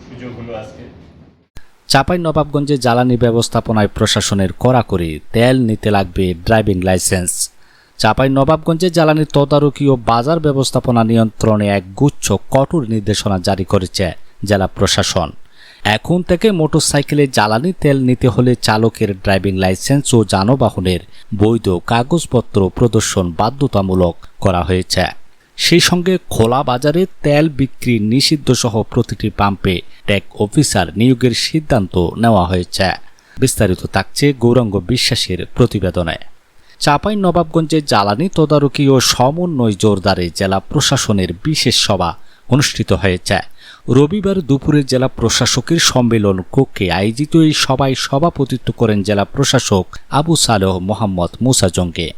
সুযোগ হলো আজকে। চাঁপাইনবাবগঞ্জে জ্বালানি ব্যবস্থাপনায় প্রশাসনের কড়াকড়ি, তেল নিতে লাগবে ড্রাইভিং লাইসেন্স। চাঁপাইনবাবগঞ্জে জ্বালানি তদারকি ও বাজার ব্যবস্থাপনা নিয়ন্ত্রণে এক গুচ্ছ কঠোর নির্দেশনা জারি করেছে জেলা প্রশাসন। এখন থেকে মোটরসাইকেলে জ্বালানি তেল নিতে হলে চালকের ড্রাইভিং লাইসেন্স ও যানবাহনের বৈধ কাগজপত্র প্রদর্শন বাধ্যতামূলক করা হয়েছে। সেই সঙ্গে খোলা বাজারে তেল বিক্রি নিষিদ্ধ সহ প্রতিটি পাম্পে ট্যাগ অফিসার নিয়োগের সিদ্ধান্ত নেওয়া হয়েছে। বিস্তারিত থাকছে গৌরাঙ্গ বিশ্বাসের প্রতিবেদনে। চাঁপাইনবাবগঞ্জে জ্বালানি তদারকি ও সমন্বয় জোরদারে জেলা প্রশাসনের বিশেষ সভা অনুষ্ঠিত হয়েছে। রবিবার দুপুরে জেলা প্রশাসকের সম্মেলন কক্ষে আয়োজিত এই সভায় সভাপতিত্ব করেন জেলা প্রশাসক আবু সালেহ মোহাম্মদ মুসা জঙ্গে।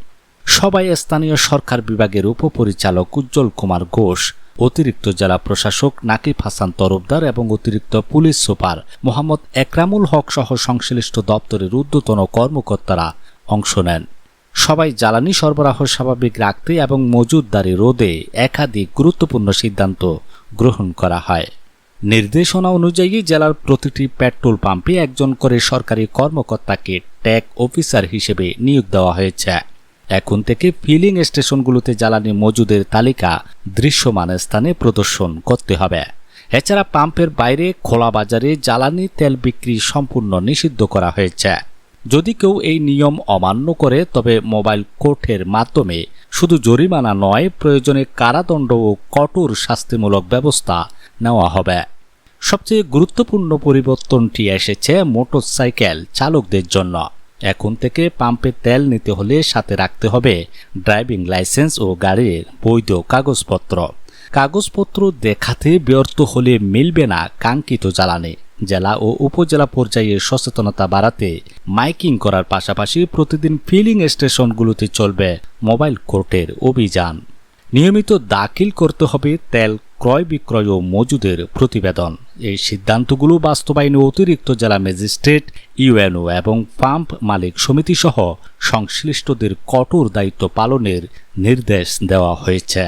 সভায় স্থানীয় সরকার বিভাগের উপপরিচালক উজ্জ্বল কুমার ঘোষ, অতিরিক্ত জেলা প্রশাসক নাকিব হাসান তরফদার এবং অতিরিক্ত পুলিশ সুপার মোহাম্মদ একরামুল হক সহ সংশ্লিষ্ট দপ্তরের ঊর্ধ্বতন কর্মকর্তারা অংশ নেন। সবাই জ্বালানি সরবরাহ স্বাভাবিক রাখতে এবং মজুতদারি রোধে একাধিক গুরুত্বপূর্ণ সিদ্ধান্ত গ্রহণ করা হয়। নির্দেশনা অনুযায়ী জেলার প্রতিটি পেট্রোল পাম্পে একজন করে সরকারি কর্মকর্তাকে ট্যাগ অফিসার হিসেবে নিয়োগ দেওয়া হয়েছে। এখন থেকে ফিলিং স্টেশনগুলোতে জ্বালানি মজুদের তালিকা দৃশ্যমান স্থানে প্রদর্শন করতে হবে। এছাড়া পাম্পের বাইরে খোলা বাজারে জ্বালানি তেল বিক্রি সম্পূর্ণ নিষিদ্ধ করা হয়েছে। যদি কেউ এই নিয়ম অমান্য করে তবে মোবাইল কোর্টের মাধ্যমে শুধু জরিমানা নয়, প্রয়োজনে কারাদণ্ড ও কঠোর শাস্তিমূলক ব্যবস্থা নেওয়া হবে। সবচেয়ে গুরুত্বপূর্ণ পরিবর্তনটি এসেছে মোটরসাইকেল চালকদের জন্য। এখন থেকে পাম্পে তেল নিতে হলে সাথে রাখতে হবে ড্রাইভিং লাইসেন্স ও গাড়ির বৈধ কাগজপত্র দেখাতে ব্যর্থ হলে মিলবে না কাঙ্ক্ষিত জ্বালানি। জেলা ও উপজেলা পর্যায়ে সচেতনতা বাড়াতে মাইকিং করার পাশাপাশি প্রতিদিন ফিলিং স্টেশনগুলোতে চলবে মোবাইল কোর্টের অভিযান। নিয়মিত দাখিল করতে হবে তেল ক্রয় বিক্রয় ও মজুদের প্রতিবেদন। এই সিদ্ধান্তগুলো বাস্তবায়নে অতিরিক্ত জেলা ম্যাজিস্ট্রেট, ইউএনও এবং পাম্প মালিক সমিতি সহ সংশ্লিষ্টদের কঠোর দায়িত্ব পালনের নির্দেশ দেওয়া হয়েছে।